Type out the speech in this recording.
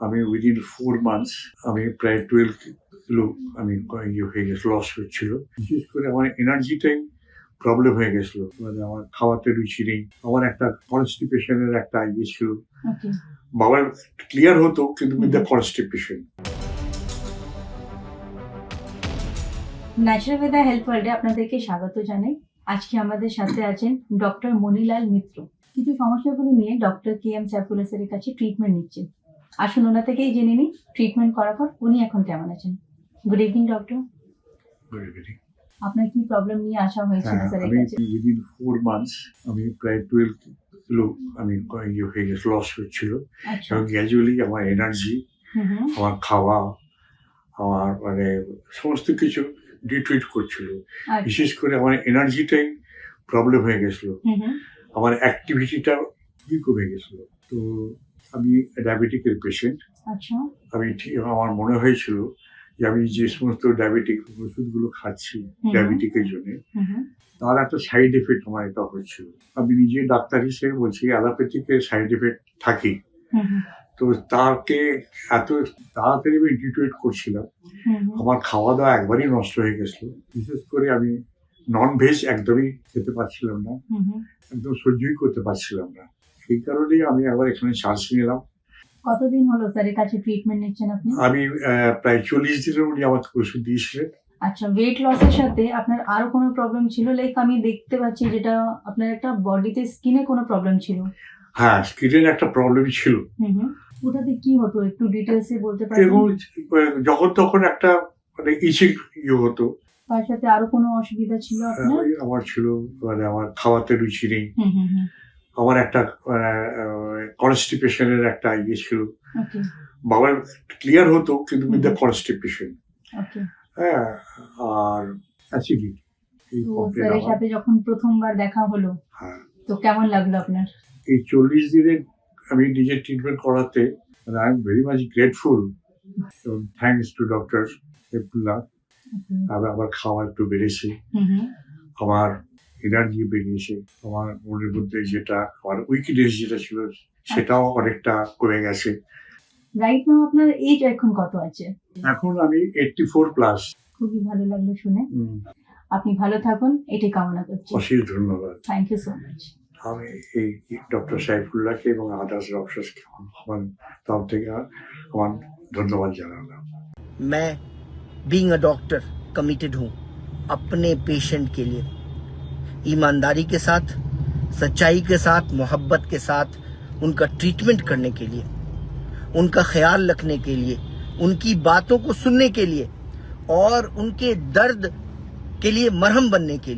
আমি within 4 months আমি প্রায় 12 কিলো আমি হয়ে গেছে, লস হচ্ছিল। বিশেষ করে আমার এনার্জিটাই প্রবলেম হয়ে গেছিল, মানে আমার খাওয়াতে রুচি নেই। আমার একটা কনস্টিপেশনের একটা ছিল, ওকে। বাবার ক্লিয়ার হতো কিন্তু উইথ দ্য কনস্টিপেশন। ন্যাচারালবেদা হেলথ ওয়ার্ল্ডে আপনাদেরকে স্বাগত জানাই। আজকে আমাদের সাথে আছেন ডক্টর মনিলাল মিত্র। কিছু সমস্যাগুলো নিয়ে ডক্টর KM সাইফুল্লাহ স্যারের কাছে ট্রিটমেন্ট নিচ্ছেন। আসুন ওনা থেকেই জেনে নিই ট্রিটমেন্ট করার পর উনি এখন কেমন আছেন। Good evening doctor. আপনার কি প্রবলেম নিয়ে আসা হয়েছিল স্যারের আমি কাছে? উইদিন 4 মান্থস আমি প্রায় 12 কিলো আমি হয়ে গেছে, লস হচ্ছিল। আচ্ছা। এবং গ্র্যাজুয়ালি আমার এনার্জি, আমার খাওয়া, আমার মানে সমস্ত কিছু ডিট্রিট করছিল। আচ্ছা। বিশেষ করে আমার এনার্জিটাই প্রবলেম হয়ে গেছিল, আমার অ্যাক্টিভিটিটা খুবই কমে গেছিল। তো আমি ডায়াবেটিকের পেশেন্ট। আচ্ছা। আমি ঠিক আমার মনে হয়েছিল যে আমি যে সমস্ত ডায়াবেটিক ওষুধগুলো খাচ্ছি ডায়াবেটিকের জন্য, তার একটা সাইড এফেক্ট আমার এটা হচ্ছিল। আমি নিজে ডাক্তার হিসেবে বলছি অ্যালোপ্যাথিকের সাইড এফেক্ট থাকি। তো তাকে এত তাড়াতাড়ি আমি ডিট্রিট করছিলাম, আমার খাওয়া দাওয়া একবারই নষ্ট হয়ে গেছিল। বিশেষ করে আমি নন ভেজ একদমই খেতে পারছিলাম না, একদম সহ্যই করতে পারছিলাম না। সেই কারণেই আমি আবার এখানে চান্স নিলাম। কতদিন হলো স্যারের কাছে ট্রিটমেন্ট নিচ্ছেন আপনি? আমি প্রায় 40 দিনের উনি আমার ওষুধ দিয়েছিলেন। আচ্ছা, ওয়েট লসের সাথে আপনার আরো কোনো প্রবলেম ছিল? লাইক আমি দেখতে পাচ্ছি যেটা আপনার একটা বডিতে স্কিনে কোনো প্রবলেম ছিল। হ্যাঁ, স্কিনের একটা প্রবলেম ছিল। ওটাতে কি হতো একটু ডিটেইলসে বলতে পারবেন? এবং যখন তখন একটা মানে ইচিং হতো। তার সাথে আরো কোনো অসুবিধা ছিল আপনার? আমার ছিল মানে আমার খাওয়াতে রুচি নেই। আমার একটা কনস্টিপেশনের একটা ছিল, ওকে। বাবার ক্লিয়ার হতো কিন্তু উইথ দ্য কনস্টিপেশন। ওকে। হ্যাঁ, আর অ্যাসিডিটি এই তো প্রবলেম স্যারের আমার। সাথে যখন প্রথমবার দেখা হলো, হ্যাঁ, তো কেমন লাগলো আপনার? এই 40 দিনে আমি নিজের ট্রিটমেন্ট করাতে I am very much grateful এবং থ্যাঙ্কস টু ডক্টর সাইফুল্লাহ। আমার খাওয়া একটু বেড়েছে, আমার এনার্জি বেরিয়েছে, আমার মনের মধ্যে যেটা আমার উইকনেস যেটা ছিল সেটাও অনেকটা কমে গেছে। রাইট নাও আপনার এজ এখন কত আছে? এখন আমি 84 প্লাস। খুবই ভালো লাগলো শুনে। আপনি ভালো থাকুন এটাই কামনা করছি। অশেষ ধন্যবাদ। Thank you so much. আমি এই ডক্টর সাইফুল্লাহকে এবং আদার্স ডক্টরসকে আমার তরফ থেকে আমার ধন্যবাদ জানালাম। मैं बीइंग अ डॉक्टर कमिटेड हूँ अपने पेशेंट के लिए, ईमानदारी के साथ, सच्चाई के साथ, मोहब्बत के साथ उनका ट्रीटमेंट करने के लिए, उनका ख्याल रखने के लिए, उनकी बातों को सुनने के लिए और उनके दर्द के लिए मरहम बनने के लिए।